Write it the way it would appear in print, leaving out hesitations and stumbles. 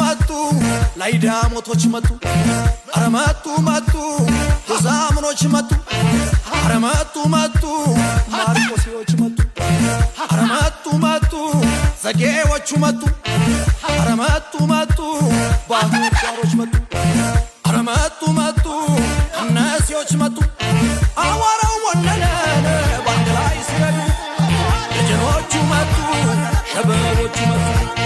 መጡ ላይዳሞቶች መጡ አረ መጡ ጎዛምኖች መጡ አረ መጡ ማርቆሲዎች መጡ አረ መጡ ዘጌዎቹ መጡ አረ መጡ ባሁቻሮች መጡ አረ መጡ እነሲዎች መጡ አዋራው ወለለ ባንድ ላይ ሲረዱ ልጆቹ መጡ ሸበቦቹ መጡ